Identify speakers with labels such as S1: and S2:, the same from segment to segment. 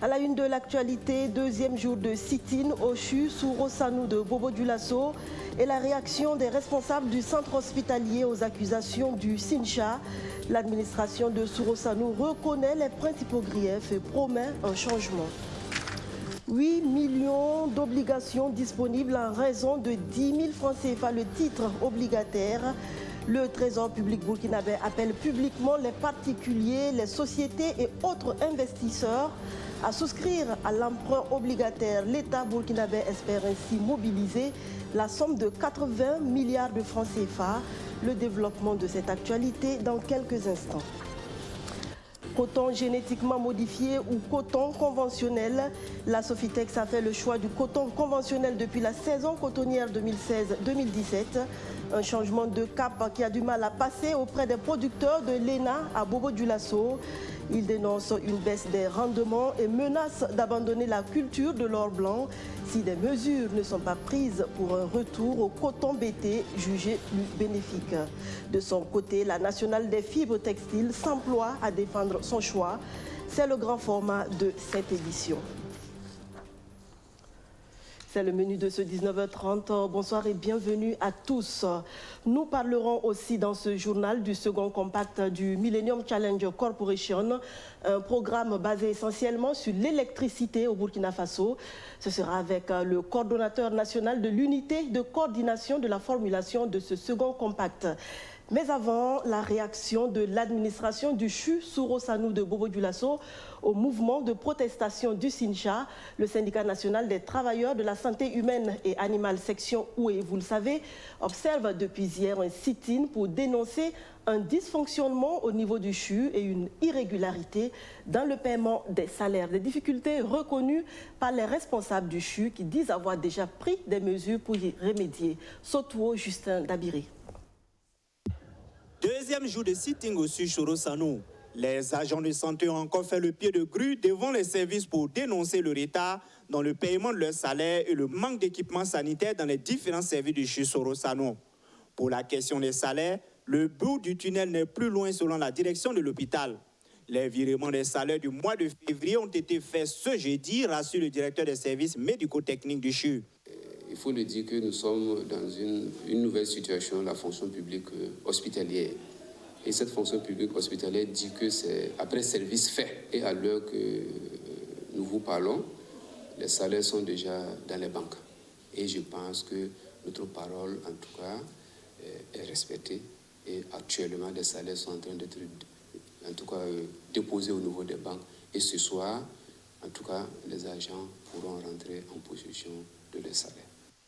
S1: À la une de l'actualité, deuxième jour de sit-in au CHU Sorosano de Bobo-Dioulasso et la réaction des responsables du centre hospitalier aux accusations du SINCHA. L'administration de Sorosano reconnaît les principaux griefs et promet un changement. 8 millions d'obligations disponibles en raison de 10 000 francs CFA le titre obligataire. Le Trésor public burkinabé appelle publiquement les particuliers, les sociétés et autres investisseurs à souscrire à l'emprunt obligataire. L'État burkinabé espère ainsi mobiliser la somme de 80 milliards de francs CFA. Le développement de cette actualité dans quelques instants. Coton génétiquement modifié ou coton conventionnel. La Sofitex a fait le choix du coton conventionnel depuis la saison cotonnière 2016-2017. Un changement de cap qui a du mal à passer auprès des producteurs de l'ENA à Bobo-Dioulasso. Ils dénoncent une baisse des rendements et menacent d'abandonner la culture de l'or blanc si des mesures ne sont pas prises pour un retour au coton BT jugé plus bénéfique. De son côté, la nationale des fibres textiles s'emploie à défendre son choix. C'est le grand format de cette édition. C'est le menu de ce 19h30. Bonsoir et bienvenue à tous. Nous parlerons aussi dans ce journal du second compact du Millennium Challenge Corporation, un programme basé essentiellement sur l'électricité au Burkina Faso. Ce sera avec le coordonnateur national de l'unité de coordination de la formulation de ce second compact. Mais avant, la réaction de l'administration du CHU Sorosano de Bobo-Dioulasso au mouvement de protestation du SINCHA, le syndicat national des travailleurs de la santé humaine et animale section Oué, vous le savez, observe depuis hier un sit-in pour dénoncer un dysfonctionnement au niveau du CHU et une irrégularité dans le paiement des salaires. Des difficultés reconnues par les responsables du CHU qui disent avoir déjà pris des mesures pour y remédier. Sotuo Justin Dabiri.
S2: Deuxième jour de sitting au CHU Sorosano. Les agents de santé ont encore fait le pied de grue devant les services pour dénoncer le retard dans le paiement de leur salaire et le manque d'équipements sanitaires dans les différents services du CHU Sorosano. Pour la question des salaires, le bout du tunnel n'est plus loin selon la direction de l'hôpital. Les virements des salaires du mois de février ont été faits ce jeudi, rassure le directeur des services médico-techniques du CHU.
S3: Il faut le dire que nous sommes dans une nouvelle situation, la fonction publique hospitalière. Et cette fonction publique hospitalière dit que c'est après service fait. Et à l'heure que nous vous parlons, les salaires sont déjà dans les banques. Et je pense que notre parole, en tout cas, est respectée. Et actuellement, les salaires sont en train d'être, en tout cas, déposés au niveau des banques. Et ce soir, en tout cas, les agents pourront rentrer en possession de leurs salaires.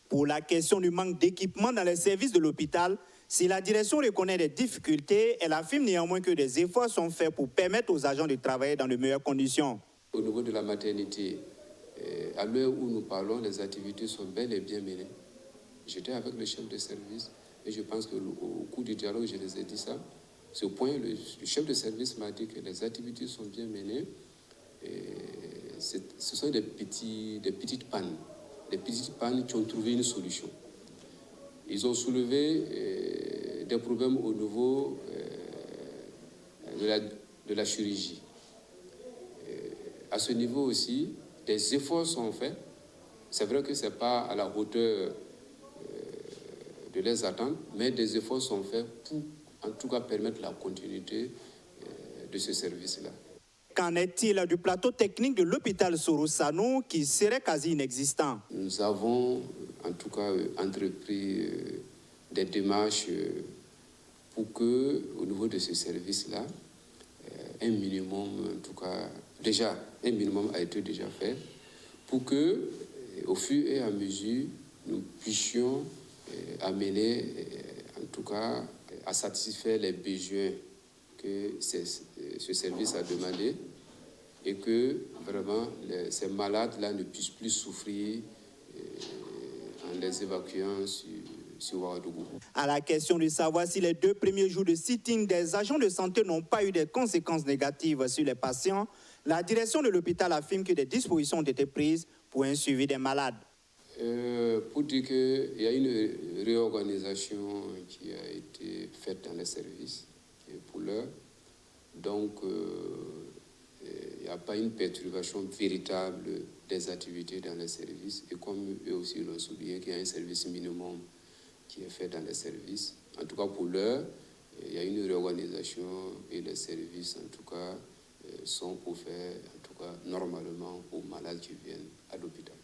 S2: Pour la question du manque d'équipement dans les services de l'hôpital, si la direction reconnaît des difficultés, elle affirme néanmoins que des efforts sont faits pour permettre aux agents de travailler dans de meilleures conditions.
S3: Au niveau de la maternité, à l'heure où nous parlons, les activités sont bel et bien menées. J'étais avec le chef de service et je pense qu'au cours du dialogue, je les ai dit ça. Ce point, le chef de service m'a dit que les activités sont bien menées. Ce sont des petites pannes. Des petites pannes qui ont trouvé une solution. Ils ont soulevé des problèmes au niveau de la chirurgie. À ce niveau aussi, des efforts sont faits. C'est vrai que ce n'est pas à la hauteur de leurs attentes, mais des efforts sont faits pour, en tout cas, permettre la continuité de ce service-là.
S2: Qu'en est-il du plateau technique de l'hôpital Sorosano qui serait quasi inexistant?
S3: Nous avons en tout cas entrepris des démarches pour que, au niveau de ce service-là, un minimum, en tout cas, déjà, un minimum a été déjà fait pour que, au fur et à mesure, nous puissions amener, en tout cas, à satisfaire les besoins que ce service a demandé et que vraiment ces malades-là ne puissent plus souffrir en les évacuant sur Ouagadougou.
S2: À la question de savoir si les 2 premiers jours de sitting des agents de santé n'ont pas eu des conséquences négatives sur les patients, la direction de l'hôpital affirme que des dispositions ont été prises pour un suivi des malades.
S3: Pour dire qu'il y a une réorganisation qui a été faite dans les services pour l'heure. Donc, il y n'y a pas une perturbation véritable des activités dans les services. Et comme eux aussi l'ont souligné, qu'il y a un service minimum qui est fait dans les services. En tout cas, pour l'heure, il y a une réorganisation et les services, en tout cas, sont offerts, en tout cas, normalement aux malades qui viennent à l'hôpital.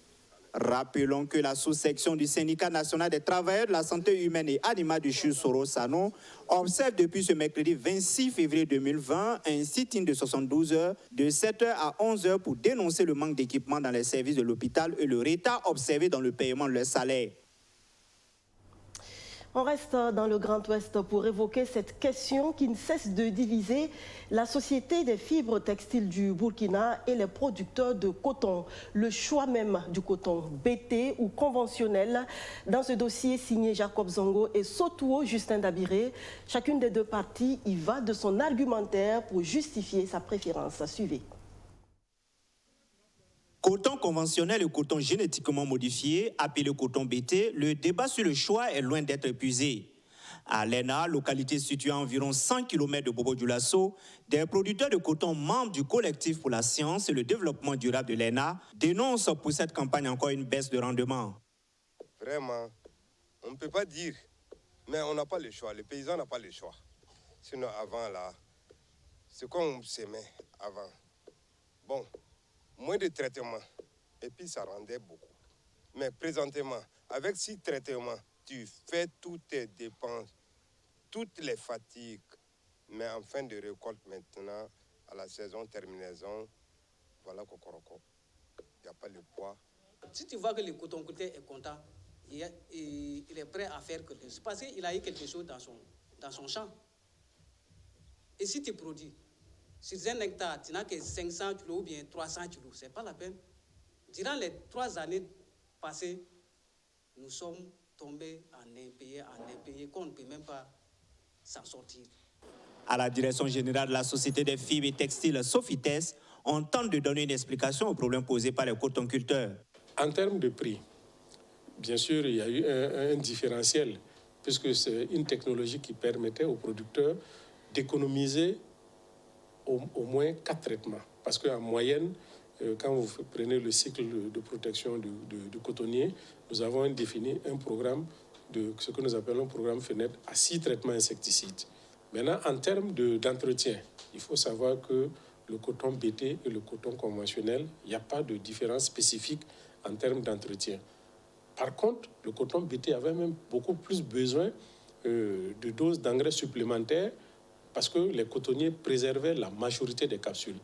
S2: Rappelons que la sous-section du syndicat national des travailleurs de la santé humaine et animale du CHU Soro-Sano observe depuis ce mercredi 26 février 2020 un sit-in de 72 heures de 7h à 11h pour dénoncer le manque d'équipement dans les services de l'hôpital et le retard observé dans le paiement de leur salaire.
S1: On reste dans le Grand Ouest pour évoquer cette question qui ne cesse de diviser la Société des fibres textiles du Burkina et les producteurs de coton. Le choix même du coton BT ou conventionnel. Dans ce dossier signé Jacob Zongo et Sotouo Justin Dabiré, chacune des deux parties y va de son argumentaire pour justifier sa préférence. Suivez.
S2: Coton conventionnel et coton génétiquement modifié, appelé coton BT, le débat sur le choix est loin d'être épuisé. À l'ENA, localité située à environ 100 km de Bobo-Dioulasso, des producteurs de coton membres du collectif pour la science et le développement durable de l'ENA dénoncent pour cette campagne encore une baisse de rendement.
S4: Vraiment, on ne peut pas dire, mais on n'a pas le choix. Les paysans n'ont pas le choix. Sinon, avant, là, c'est qu'on s'aimait avant. Bon. Moins de traitement, et puis ça rendait beaucoup. Mais présentement, avec 6 traitements, tu fais toutes tes dépenses, toutes les fatigues. Mais en fin de récolte maintenant, à la saison terminaison, voilà Kokoroko. Il n'y a pas le poids.
S5: Si tu vois que le cotoncoteur est content, il est prêt à faire quelque chose. Parce qu'il a eu quelque chose dans son champ. Et si tu produis, sur un hectare, tu n'as que 500 kilos ou bien 300 kilos. Ce n'est pas la peine. Durant les 3 années passées, nous sommes tombés en impayés qu'on ne peut même pas s'en sortir.
S2: À la direction générale de la Société des fibres et textiles Sofites, on tente de donner une explication aux problèmes posés par les cotonculteurs.
S6: En termes de prix, bien sûr, il y a eu un différentiel, puisque c'est une technologie qui permettait aux producteurs d'économiser au moins 4 traitements. Parce qu'en moyenne, quand vous prenez le cycle de protection du cotonnier, nous avons défini un programme, ce que nous appelons un programme FENET, à 6 traitements insecticides. Maintenant, en termes d'entretien, il faut savoir que le coton BT et le coton conventionnel, il n'y a pas de différence spécifique en termes d'entretien. Par contre, le coton BT avait même beaucoup plus besoin de doses d'engrais supplémentaires parce que les cotonniers préservaient la majorité des capsules.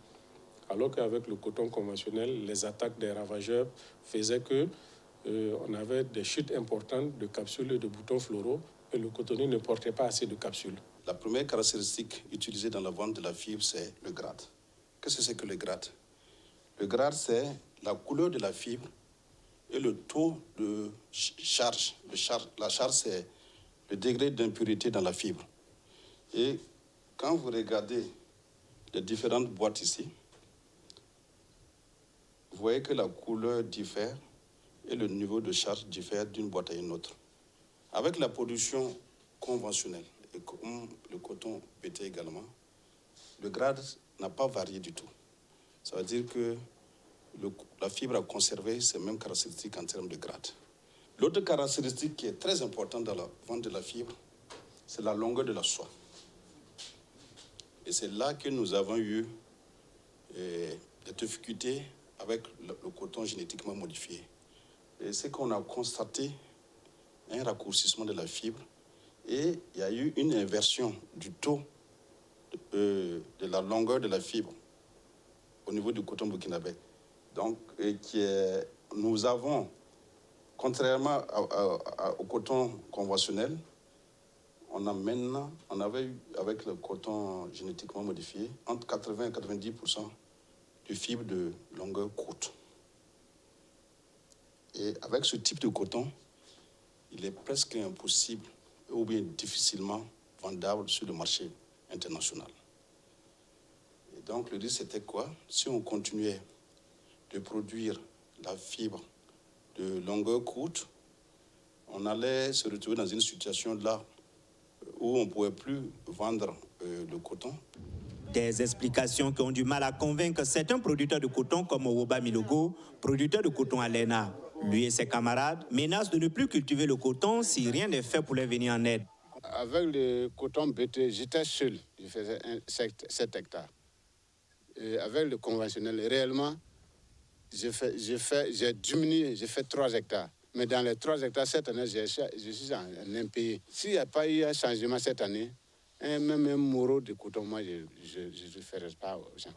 S6: Alors qu'avec le coton conventionnel, les attaques des ravageurs faisaient qu'on avait des chutes importantes de capsules et de boutons floraux et le cotonnier ne portait pas assez de capsules.
S7: La première caractéristique utilisée dans la vente de la fibre, c'est le grade. Qu'est-ce que c'est que le grade? Le grade, c'est la couleur de la fibre et le taux de charge. La charge, c'est le degré d'impureté dans la fibre. Et quand vous regardez les différentes boîtes ici, vous voyez que la couleur diffère et le niveau de charge diffère d'une boîte à une autre. Avec la production conventionnelle, et comme le coton BT également, le grade n'a pas varié du tout. Ça veut dire que la fibre a conservé ses mêmes caractéristiques en termes de grade. L'autre caractéristique qui est très importante dans la vente de la fibre, c'est la longueur de la soie. Et c'est là que nous avons eu des difficultés avec le coton génétiquement modifié. Et c'est qu'on a constaté un raccourcissement de la fibre et il y a eu une inversion du taux de la longueur de la fibre au niveau du coton burkinabé. Donc, nous avons, contrairement au coton conventionnel, on avait eu, avec le coton génétiquement modifié, entre 80 et 90% de fibres de longueur courte. Et avec ce type de coton, il est presque impossible ou bien difficilement vendable sur le marché international. Et donc le risque c'était quoi? Si on continuait de produire la fibre de longueur courte, on allait se retrouver dans une situation là où on ne pouvait plus vendre le coton.
S2: Des explications qui ont du mal à convaincre certains producteurs de coton comme Owoba Milogo, producteur de coton à l'ENA. Lui et ses camarades menacent de ne plus cultiver le coton si rien n'est fait pour les venir en aide.
S8: Avec le coton BT, j'étais seul, je faisais 7 hectares. Et avec le conventionnel, réellement, j'ai diminué, j'ai fait 3 hectares. Mais dans les 3 hectares, cette année, je suis en impayé. S'il n'y a pas eu un changement cette année, même un moro de coton, moi, je ne ferai pas aux gens.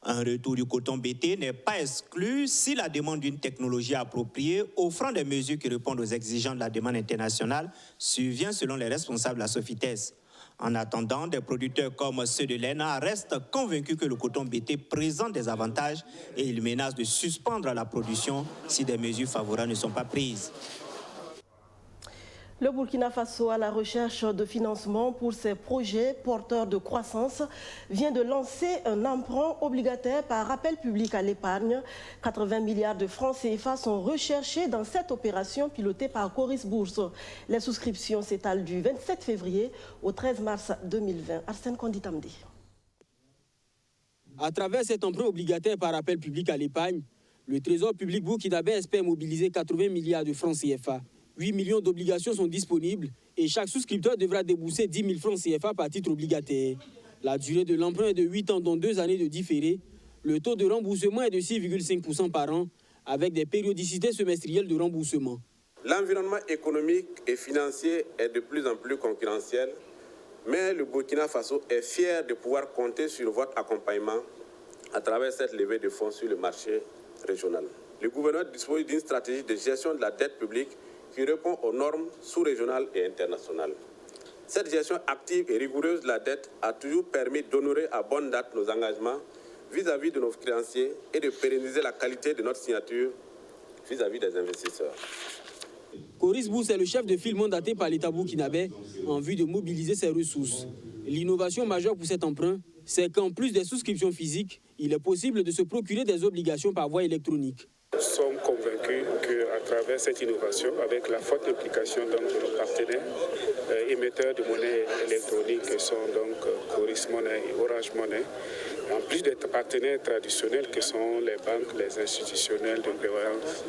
S2: Un retour du coton BT n'est pas exclu si la demande d'une technologie appropriée offrant des mesures qui répondent aux exigences de la demande internationale survient selon les responsables de la Sofites. En attendant, des producteurs comme ceux de l'ENA restent convaincus que le coton BT présente des avantages et ils menacent de suspendre la production si des mesures favorables ne sont pas prises.
S1: Le Burkina Faso, à la recherche de financement pour ses projets porteurs de croissance, vient de lancer un emprunt obligataire par appel public à l'épargne. 80 milliards de francs CFA sont recherchés dans cette opération pilotée par Coris Bourse. Les souscriptions s'étalent du 27 février au 13 mars 2020. Arsène Konditamdi.
S9: À travers cet emprunt obligataire par appel public à l'épargne, le Trésor public burkinabé espère mobiliser 80 milliards de francs CFA. 8 millions d'obligations sont disponibles et chaque souscripteur devra débourser 10 000 francs CFA par titre obligataire. La durée de l'emprunt est de 8 ans, dont 2 années de différé. Le taux de remboursement est de 6,5% par an, avec des périodicités semestrielles de remboursement.
S10: L'environnement économique et financier est de plus en plus concurrentiel, mais le Burkina Faso est fier de pouvoir compter sur votre accompagnement à travers cette levée de fonds sur le marché régional. Le gouvernement dispose d'une stratégie de gestion de la dette publique qui répond aux normes sous-régionales et internationales. Cette gestion active et rigoureuse de la dette a toujours permis d'honorer à bonne date nos engagements vis-à-vis de nos créanciers et de pérenniser la qualité de notre signature vis-à-vis des investisseurs.
S9: Coris Bourse est le chef de file mandaté par l'État burkinabé en vue de mobiliser ses ressources. L'innovation majeure pour cet emprunt, c'est qu'en plus des souscriptions physiques, il est possible de se procurer des obligations par voie électronique.
S11: Nous sommes convaincus qu'à travers cette innovation, avec la forte implication de nos partenaires émetteurs de monnaie électronique que sont donc Coris Money et Orange Money, en plus des partenaires traditionnels que sont les banques, les institutionnels de prévoyance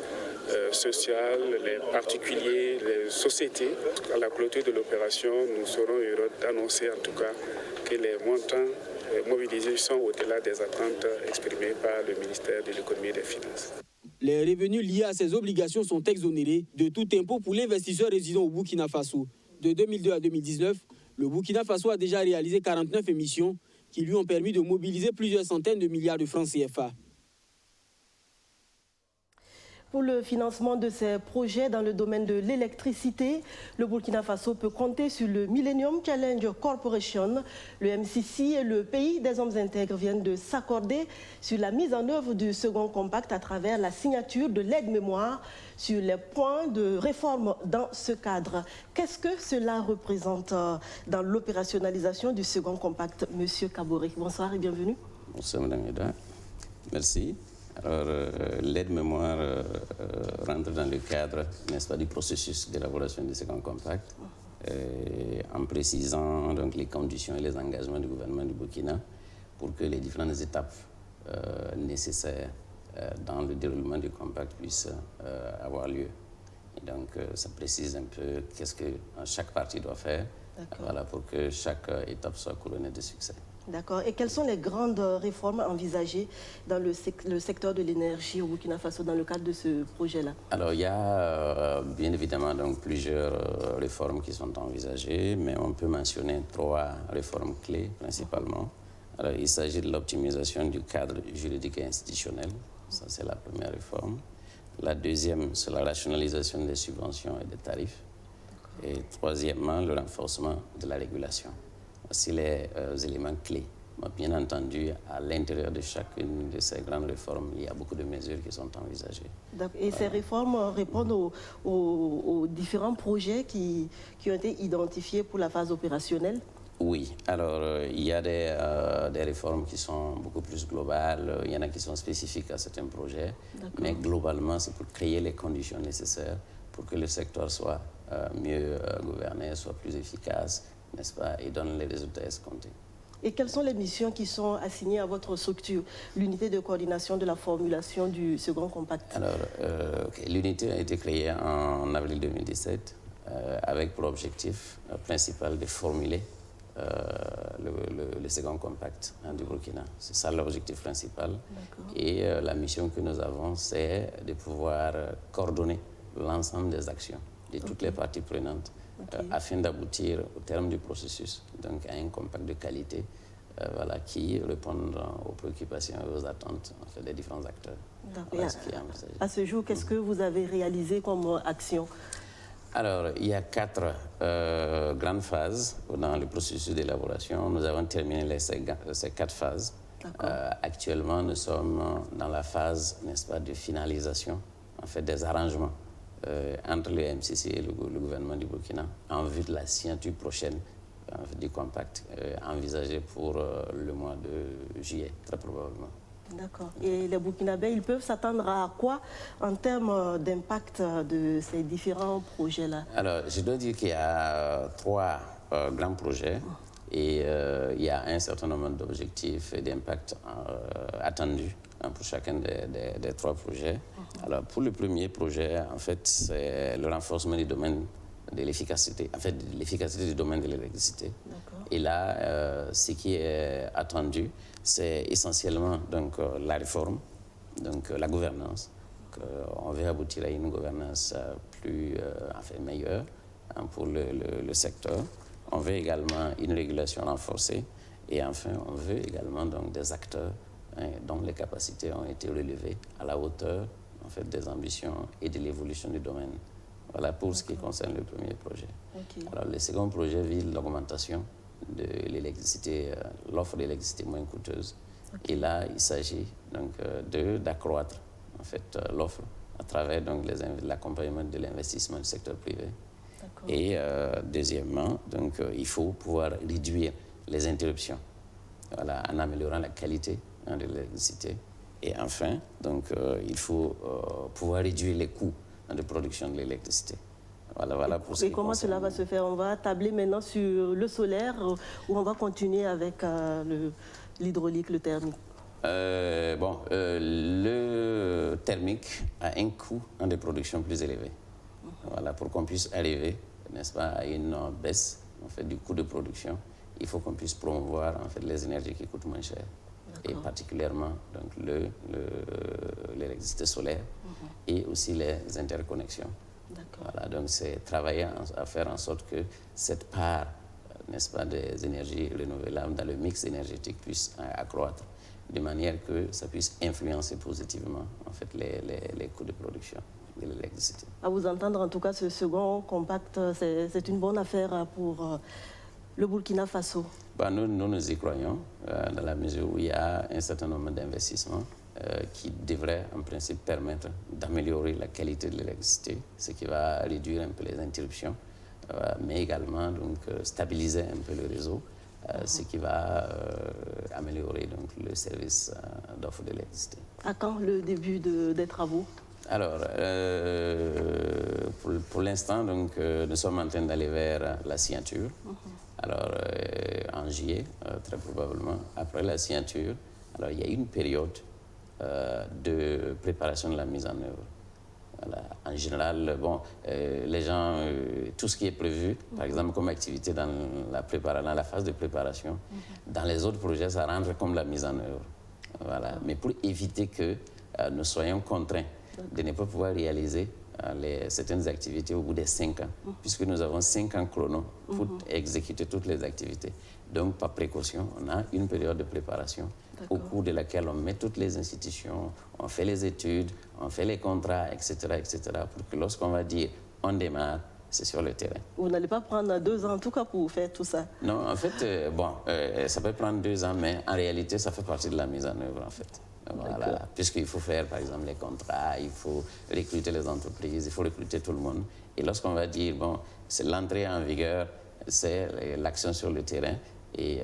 S11: sociale, les particuliers, les sociétés, à la clôture de l'opération, nous serons heureux d'annoncer en tout cas que les montants mobilisés sont au-delà des attentes exprimées par le ministère de l'Économie et des Finances.
S9: Les revenus liés à ces obligations sont exonérés de tout impôt pour l'investisseur résidant au Burkina Faso. De 2002 à 2019, le Burkina Faso a déjà réalisé 49 émissions qui lui ont permis de mobiliser plusieurs centaines de milliards de francs CFA.
S1: Pour le financement de ces projets dans le domaine de l'électricité, le Burkina Faso peut compter sur le Millennium Challenge Corporation. Le MCC et le pays des hommes intègres viennent de s'accorder sur la mise en œuvre du second compact à travers la signature de l'aide-mémoire sur les points de réforme dans ce cadre. Qu'est-ce que cela représente dans l'opérationnalisation du second compact? Monsieur Kabore, bonsoir et bienvenue.
S12: Bonsoir Madame Eda, merci. Alors, l'aide-mémoire rentre dans le cadre, n'est-ce pas, du processus d'élaboration du second compact, en précisant donc les conditions et les engagements du gouvernement du Burkina pour que les différentes étapes nécessaires dans le déroulement du compact puissent avoir lieu. Et donc, ça précise un peu qu'est-ce que chaque partie doit faire, voilà, pour que chaque étape soit couronnée de succès.
S1: D'accord. Et quelles sont les grandes réformes envisagées dans le secteur de l'énergie au Burkina Faso dans le cadre de ce projet-là?
S12: Alors, il y a bien évidemment donc, plusieurs réformes qui sont envisagées, mais on peut mentionner 3 réformes clés principalement. Alors, il s'agit de l'optimisation du cadre juridique et institutionnel. Ça, c'est la première réforme. La deuxième, c'est la rationalisation des subventions et des tarifs. Et troisièmement, le renforcement de la régulation. Voici les éléments clés. Bien entendu, à l'intérieur de chacune de ces grandes réformes, il y a beaucoup de mesures qui sont envisagées.
S1: Et ces réformes répondent aux différents projets qui ont été identifiés pour la phase opérationnelle?
S12: Oui. Alors, il y a des réformes qui sont beaucoup plus globales. Il y en a qui sont spécifiques à certains projets. Mais globalement, c'est pour créer les conditions nécessaires pour que le secteur soit mieux gouverné, soit plus efficace, n'est-ce pas, et donne les résultats escomptés.
S1: Et quelles sont les missions qui sont assignées à votre structure, l'unité de coordination de la formulation du second compact?
S12: Alors, l'unité a été créée en avril 2017 avec pour objectif principal de formuler le second compact du Burkina. C'est ça l'objectif principal. Et la mission que nous avons, c'est de pouvoir coordonner l'ensemble des actions de toutes les parties prenantes afin d'aboutir au terme du processus donc à un compact de qualité voilà, qui répond aux préoccupations et aux attentes en fait, des différents acteurs. Voilà ce qui est envisagé.
S1: À ce jour, qu'est-ce que vous avez réalisé comme action?
S12: Alors, il y a 4 grandes phases dans le processus d'élaboration. Nous avons terminé ces 4 phases. Actuellement, nous sommes dans la phase, n'est-ce pas, de finalisation en fait, des arrangements entre le MCC et le gouvernement du Burkina en vue de la signature prochaine du compact envisagé pour le mois de juillet, très probablement.
S1: D'accord. Et les Burkinabés, ils peuvent s'attendre à quoi en termes d'impact de ces différents projets-là?
S12: Alors, je dois dire qu'il y a 3 grands projets et il y a un certain nombre d'objectifs et d'impacts attendus pour chacun des 3 projets. Alors, pour le premier projet, en fait, c'est le renforcement du domaine de l'efficacité, en fait, de l'efficacité du domaine de l'électricité. Et là, ce qui est attendu, c'est essentiellement donc, la réforme, donc la gouvernance. On veut aboutir à une gouvernance plus enfin, meilleure pour le secteur. On veut également une régulation renforcée. Et enfin, on veut également donc, des acteurs dont les capacités ont été relevées à la hauteur en fait, des ambitions et de l'évolution du domaine. Voilà pour ce qui concerne le premier projet. Alors, le second projet vise l'augmentation de l'électricité, l'offre d'électricité moins coûteuse. Et là, il s'agit donc d'accroître en fait, l'offre à travers donc, l'accompagnement de l'investissement du secteur privé. Et deuxièmement, donc, il faut pouvoir réduire les interruptions voilà, en améliorant la qualité de l'électricité. Et enfin, donc, il faut pouvoir réduire les coûts de production de l'électricité. Voilà pour
S1: et comment cela va se faire? On va tabler maintenant sur le solaire ou on va continuer avec l'hydraulique, le thermique?
S12: Le thermique a un coût de production plus élevé. Voilà, pour qu'on puisse arriver, n'est-ce pas, à une baisse en fait, du coût de production, il faut qu'on puisse promouvoir en fait, les énergies qui coûtent moins cher. Et particulièrement donc, l'électricité solaire et aussi les interconnexions. Voilà, donc c'est travailler à faire en sorte que cette part, n'est-ce pas, des énergies renouvelables dans le mix énergétique puisse accroître, de manière que ça puisse influencer positivement en fait, les coûts de production de l'électricité.
S1: À vous entendre, en tout cas, ce second compact, c'est une bonne affaire pour le Burkina Faso.
S12: Nous y croyons, dans la mesure où il y a un certain nombre d'investissements qui devraient en principe permettre d'améliorer la qualité de l'électricité, ce qui va réduire un peu les interruptions, mais également donc, stabiliser un peu le réseau, ce qui va améliorer donc, le service d'offre d'électricité.
S1: À quand le début des travaux?
S12: Alors, pour l'instant, donc, nous sommes en train d'aller vers la signature. Alors, en juillet, très probablement, après la signature, alors, il y a une période de préparation de la mise en œuvre. Voilà. En général, les gens, tout ce qui est prévu, par exemple, comme activité dans la phase de préparation, dans les autres projets, ça rentre comme la mise en œuvre. Voilà. Mais pour éviter que nous soyons contraints de ne pas pouvoir réaliser certaines activités au bout des 5 ans, puisque nous avons 5 ans chrono pour exécuter toutes les activités. Donc, par précaution, on a une période de préparation au cours de laquelle on met toutes les institutions, on fait les études, on fait les contrats, etc., pour que lorsqu'on va dire on démarre, c'est sur le terrain.
S1: Vous n'allez pas prendre 2 ans en tout cas pour faire tout ça?
S12: Non, en fait, ça peut prendre 2 ans, mais en réalité, ça fait partie de la mise en œuvre, en fait. Voilà, puisqu'il faut faire, par exemple, les contrats, il faut recruter les entreprises, il faut recruter tout le monde. Et lorsqu'on va dire, c'est l'entrée en vigueur, c'est l'action sur le terrain et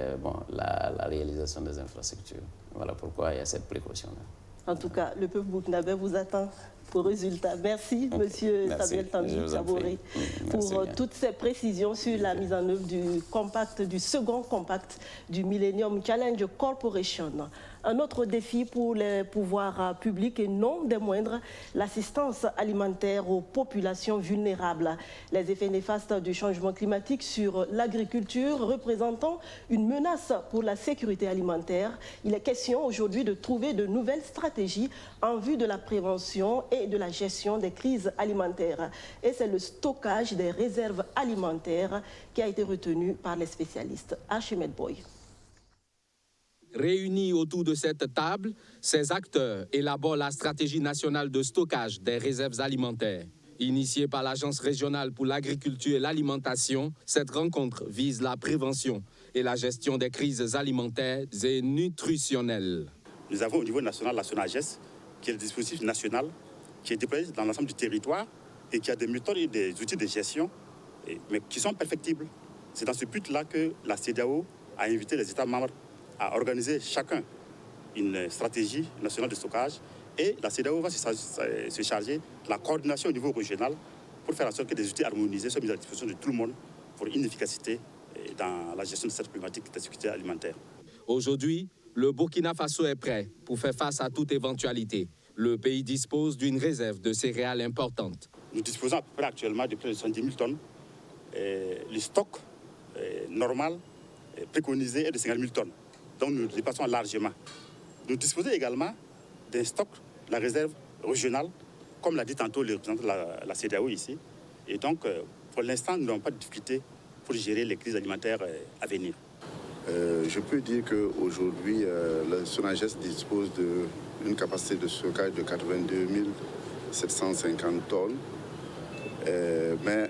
S12: la réalisation des infrastructures. Voilà pourquoi il y a cette précaution-là.
S1: En tout cas, le peuple burkinabé vous attend au résultat. Merci, Monsieur Samuel Tandy-Chaboré, pour toutes ces précisions sur la mise en œuvre du second compact du Millennium Challenge Corporation. Un autre défi pour les pouvoirs publics et non des moindres, l'assistance alimentaire aux populations vulnérables. Les effets néfastes du changement climatique sur l'agriculture représentant une menace pour la sécurité alimentaire. Il est question aujourd'hui de trouver de nouvelles stratégies en vue de la prévention et de la gestion des crises alimentaires. Et c'est le stockage des réserves alimentaires qui a été retenu par les spécialistes. Archimède Boy.
S13: Réunis autour de cette table, ces acteurs élaborent la stratégie nationale de stockage des réserves alimentaires. Initiée par l'Agence régionale pour l'agriculture et l'alimentation, cette rencontre vise la prévention et la gestion des crises alimentaires et nutritionnelles.
S7: Nous avons au niveau national la SONAGES, qui est le dispositif national, qui est déployé dans l'ensemble du territoire et qui a des méthodes et des outils de gestion, mais qui sont perfectibles. C'est dans ce but-là que la CEDEAO a invité les États membres à organiser chacun une stratégie nationale de stockage et la CEDEAO va se charger de la coordination au niveau régional pour faire en sorte que des outils harmonisés soient mis à la disposition de tout le monde pour une efficacité dans la gestion de cette problématique de sécurité alimentaire.
S13: Aujourd'hui, le Burkina Faso est prêt pour faire face à toute éventualité. Le pays dispose d'une réserve de céréales importante.
S7: Nous disposons à peu près actuellement de près de 70 000 tonnes. Le stock normal préconisé est de 50 000 tonnes. Donc nous dépassons largement. Nous disposons également d'un stock, la réserve régionale, comme l'a dit tantôt le représentant de la CEDEAO ici. Et donc, pour l'instant, nous n'avons pas de difficulté pour gérer les crises alimentaires à venir.
S14: Je peux dire qu'aujourd'hui, la SONAGES dispose d'une capacité de stockage de 82 750 tonnes. Mais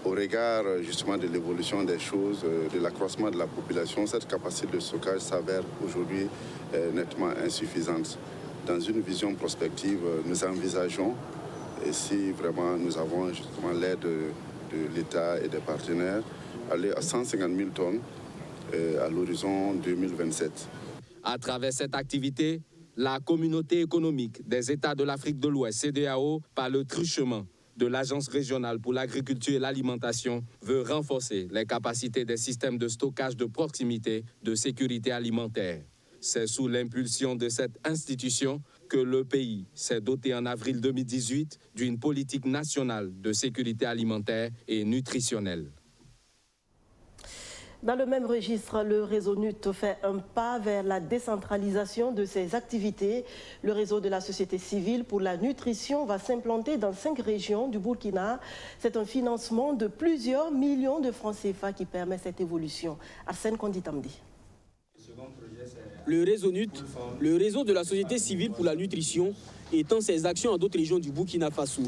S14: au regard justement de l'évolution des choses, de l'accroissement de la population, cette capacité de stockage s'avère aujourd'hui nettement insuffisante. Dans une vision prospective, nous envisageons, et si vraiment nous avons justement l'aide de l'État et des partenaires, aller à 150 000 tonnes à l'horizon 2027.
S13: À travers cette activité, la communauté économique des États de l'Afrique de l'Ouest, CEDEAO, par le truchement de l'Agence régionale pour l'agriculture et l'alimentation, veut renforcer les capacités des systèmes de stockage de proximité de sécurité alimentaire. C'est sous l'impulsion de cette institution que le pays s'est doté en avril 2018 d'une politique nationale de sécurité alimentaire et nutritionnelle.
S1: Dans le même registre, le réseau NUT fait un pas vers la décentralisation de ses activités. Le réseau de la société civile pour la nutrition va s'implanter dans 5 régions du Burkina. C'est un financement de plusieurs millions de francs CFA qui permet cette évolution. Arsène Konditamdi.
S9: Le réseau NUT, le réseau de la société civile pour la nutrition, étend ses actions à d'autres régions du Burkina Faso.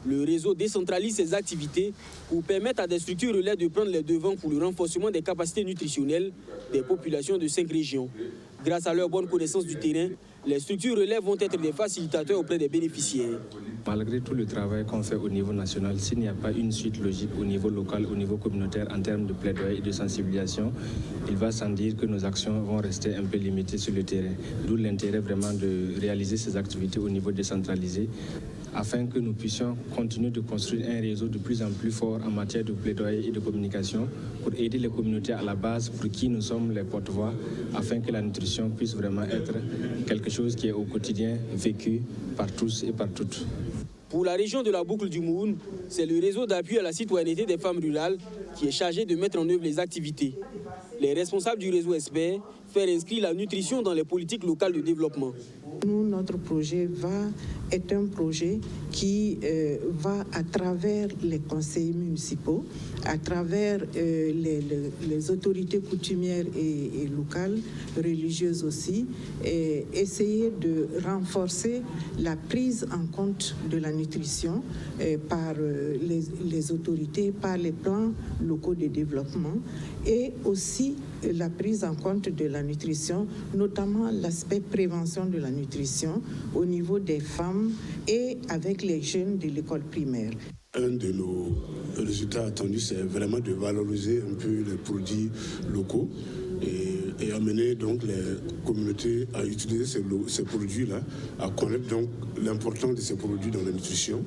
S9: Le réseau décentralise ses activités pour permettre à des structures relais de prendre les devants pour le renforcement des capacités nutritionnelles des populations de 5 régions. Grâce à leur bonne connaissance du terrain, les structures relais vont être des facilitateurs auprès des bénéficiaires.
S15: Malgré tout le travail qu'on fait au niveau national, s'il n'y a pas une suite logique au niveau local, au niveau communautaire en termes de plaidoyer et de sensibilisation, il va sans dire que nos actions vont rester un peu limitées sur le terrain. D'où l'intérêt vraiment de réaliser ces activités au niveau décentralisé, afin que nous puissions continuer de construire un réseau de plus en plus fort en matière de plaidoyer et de communication pour aider les communautés à la base pour qui nous sommes les porte-voix, afin que la nutrition puisse vraiment être quelque chose qui est au quotidien vécu par tous et par toutes.
S9: Pour la région de la boucle du Mouhoun, c'est le réseau d'appui à la citoyenneté des femmes rurales qui est chargé de mettre en œuvre les activités. Les responsables du réseau espèrent faire inscrire la nutrition dans les politiques locales de développement.
S16: Nous, notre projet est un projet qui va à travers les conseils municipaux, à travers les autorités coutumières et locales, religieuses aussi, et essayer de renforcer la prise en compte de la nutrition par les autorités, par les plans locaux de développement, et aussi la prise en compte de la nutrition, notamment l'aspect prévention de la nutrition au niveau des femmes et avec les jeunes de l'école primaire.
S17: Un de nos résultats attendus, c'est vraiment de valoriser un peu les produits locaux et et amener donc les communautés à utiliser ces produits-là, à connaître donc l'importance de ces produits dans la nutrition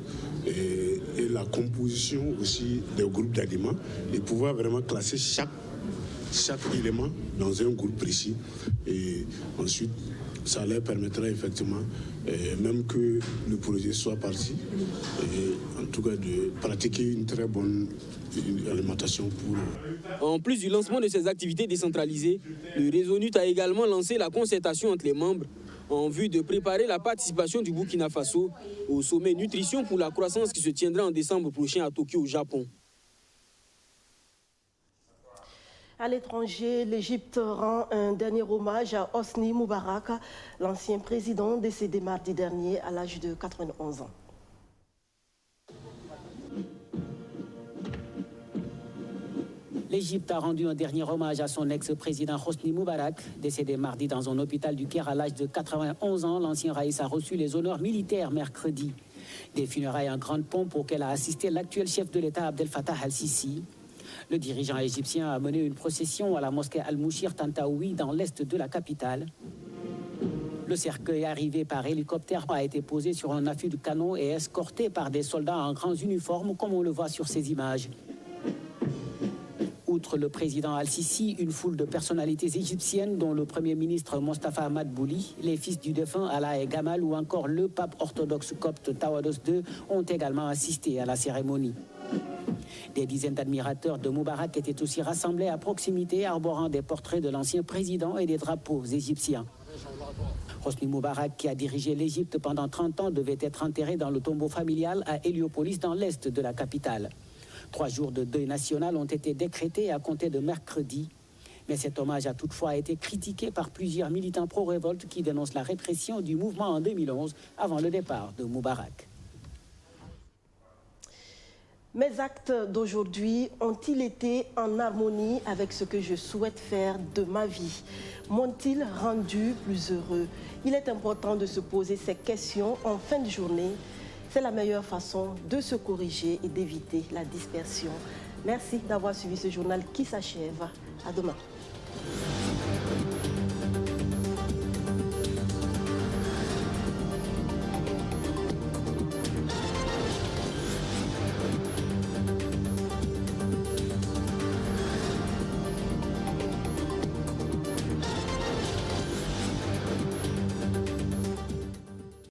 S17: et la composition aussi des groupes d'aliments et pouvoir vraiment classer chaque élément dans un groupe précis. Et ensuite, ça leur permettra effectivement, même que le projet soit parti, en tout cas de pratiquer une très bonne alimentation pour eux.
S9: En plus du lancement de ces activités décentralisées, le réseau NUT a également lancé la concertation entre les membres en vue de préparer la participation du Burkina Faso au sommet Nutrition pour la croissance qui se tiendra en décembre prochain à Tokyo, au Japon.
S1: À l'étranger, l'Égypte rend un dernier hommage à Hosni Moubarak, l'ancien président décédé mardi dernier à l'âge de 91 ans.
S18: L'Égypte a rendu un dernier hommage à son ex-président Hosni Moubarak, décédé mardi dans un hôpital du Caire à l'âge de 91 ans. L'ancien raïs a reçu les honneurs militaires mercredi. Des funérailles en grande pompe auxquelles a assisté l'actuel chef de l'État Abdel Fattah al-Sisi. Le dirigeant égyptien a mené une procession à la mosquée Al-Mouchir Tantaoui dans l'est de la capitale. Le cercueil arrivé par hélicoptère a été posé sur un affût de canon et escorté par des soldats en grands uniformes comme on le voit sur ces images. Outre le président Al-Sisi, une foule de personnalités égyptiennes dont le premier ministre Mostafa Madbouli, les fils du défunt Allah et Gamal ou encore le pape orthodoxe copte Tawados II ont également assisté à la cérémonie. Des dizaines d'admirateurs de Moubarak étaient aussi rassemblés à proximité, arborant des portraits de l'ancien président et des drapeaux égyptiens. Hosni Moubarak, qui a dirigé l'Égypte pendant 30 ans, devait être enterré dans le tombeau familial à Héliopolis, dans l'est de la capitale. 3 jours de deuil national ont été décrétés à compter de mercredi. Mais cet hommage a toutefois été critiqué par plusieurs militants pro-révolte qui dénoncent la répression du mouvement en 2011 avant le départ de Moubarak.
S1: Mes actes d'aujourd'hui ont-ils été en harmonie avec ce que je souhaite faire de ma vie? M'ont-ils rendu plus heureux? Il est important de se poser ces questions en fin de journée. C'est la meilleure façon de se corriger et d'éviter la dispersion. Merci d'avoir suivi ce journal qui s'achève. À demain.